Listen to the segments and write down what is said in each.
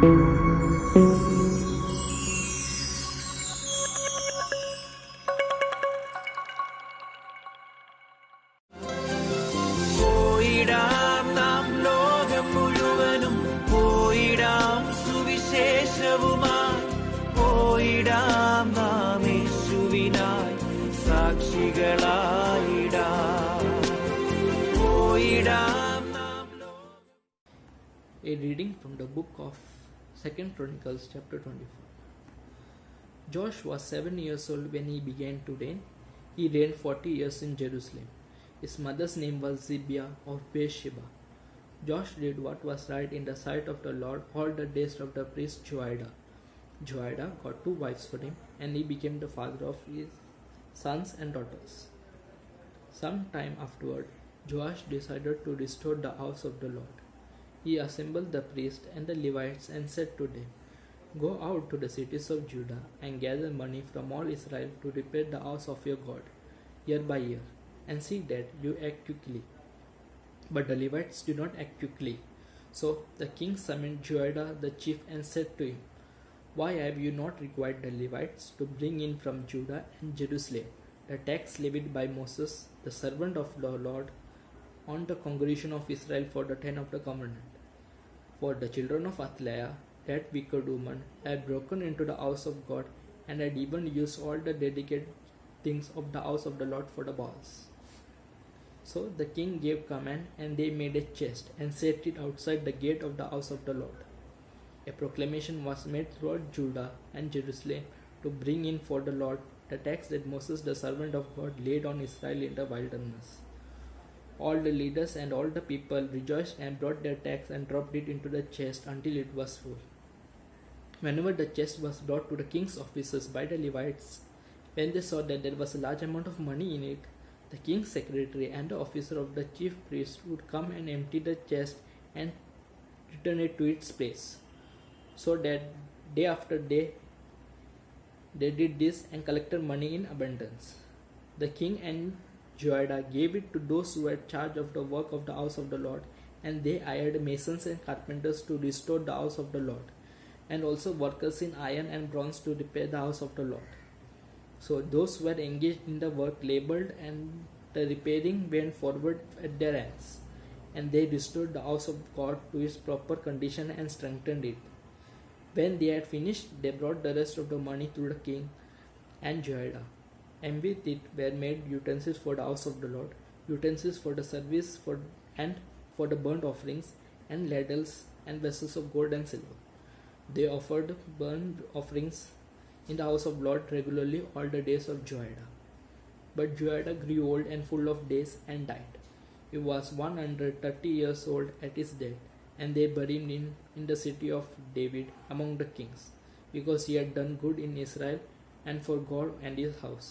പോയിടാം നാം ലോകം മുഴുവനും, പോയിടാം സുവിശേഷവുമായി, പോയിടാം നാം യേശുവിനായി സാക്ഷികളായിടാം, പോയിടാം നാം ലോകം. A reading from the book of 2 Chronicles chapter 24. Josh was 7 years old when he began to reign. He reigned 40 years in Jerusalem. His mother's name was Zibiah of Beersheba. Josh did what was right in the sight of the Lord all the days of the priest Joiada. Joiada got 2 wives for him, and he became the father of his sons and daughters. Some time afterward, Joash decided to restore the house of the Lord. He assembled the priests and the Levites and said to them, "Go out to the cities of Judah and gather money from all Israel to repair the house of your God, year by year, and see that you act quickly." But the Levites did not act quickly. So the king summoned Joiada the chief and said to him, "Why have you not required the Levites to bring in from Judah and Jerusalem the tax levied by Moses, the servant of the Lord, on the congregation of Israel for the 10 of the covenant? For the children of Athaliah, that wicked woman, had broken into the house of God and had even used all the dedicated things of the house of the Lord for the Baals." So the king gave command, and they made a chest and set it outside the gate of the house of the Lord. A proclamation was made throughout Judah and Jerusalem to bring in for the Lord the tax that Moses the servant of God laid on Israel in the wilderness. All the leaders and all the people rejoiced and brought their tax and dropped it into the chest until it was full. Whenever the chest was brought to the king's officers by the Levites, when they saw that there was a large amount of money in it, the king's secretary and the officer of the chief priest would come and empty the chest and return it to its place. So that day after day they did this and collected money in abundance. The king and Joiada gave it to those who had charge of the work of the house of the Lord, and they hired masons and carpenters to restore the house of the Lord, and also workers in iron and bronze to repair the house of the Lord. So those who were engaged in the work labored, and the repairing went forward at their ends, and they restored the house of God to its proper condition and strengthened it. When they had finished, they brought the rest of the money to the king and Joiada, and with it were made utensils for the house of the Lord, utensils for the service and for the burnt offerings, and ladles and vessels of gold and silver. They offered burnt offerings in the house of the Lord regularly all the days of Joiada. But Joiada grew old and full of days and died. He was 130 years old at his death, and they buried him in the city of David among the kings, because he had done good in Israel and for God and his house.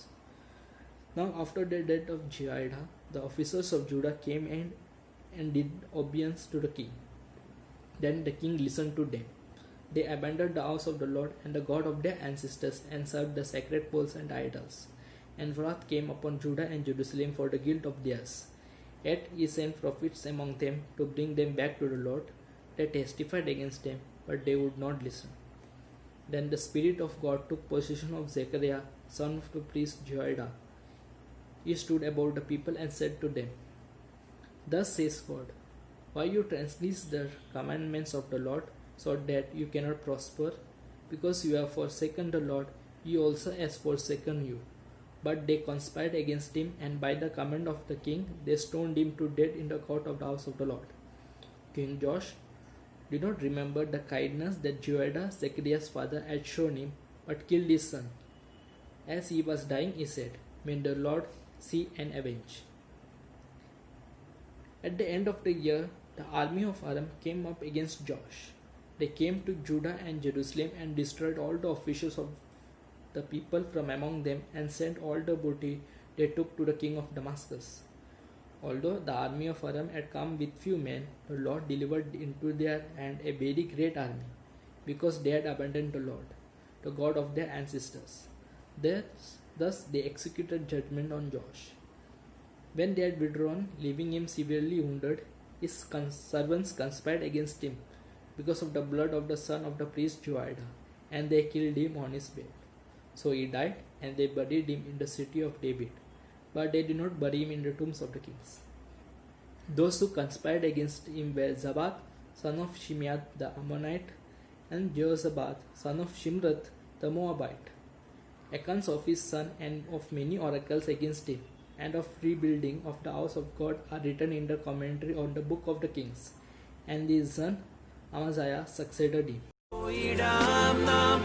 Now after the death of Joiada, the officers of Judah came in and did obeisance to the king. Then the king listened to them. They abandoned the house of the Lord and the God of their ancestors, and served the sacred poles and idols. And wrath came upon Judah and Jerusalem for the guilt of theirs. Yet he sent prophets among them to bring them back to the Lord. They testified against them, but they would not listen. Then the Spirit of God took possession of Zechariah, son of the priest Joiada. He stood above the people and said to them, "Thus says God, why you transgress the commandments of the Lord, so that you cannot prosper? Because you have forsaken the Lord, he also has forsaken you." But they conspired against him, and by the command of the king, they stoned him to death in the court of the house of the Lord. King Josh did not remember the kindness that Joiada, Zechariah's father, had shown him, but killed his son. As he was dying, he said, "May the Lord see and avenge." At the end of the year, the army of Aram came up against Josh. They came to Judah and Jerusalem and destroyed all the officials of the people from among them, and sent all the booty they took to the king of Damascus. Although the army of Aram had come with few men, the Lord delivered into their hand a very great army, because they had abandoned the Lord, the God of their ancestors. Thus they executed judgment on Josh. When they had withdrawn, leaving him severely wounded, his servants conspired against him because of the blood of the son of the priest Joiada, and they killed him on his bed. So he died, and they buried him in the city of David, but they did not bury him in the tombs of the kings. Those who conspired against him were Zabad, son of Shimeath the Ammonite, and Jehozabad, son of Shimrath the Moabite. Accounts of his son and of many oracles against him, and of rebuilding of the house of God are written in the commentary on the book of the kings. And his son Amaziah succeeded him. പോയിടാം നാം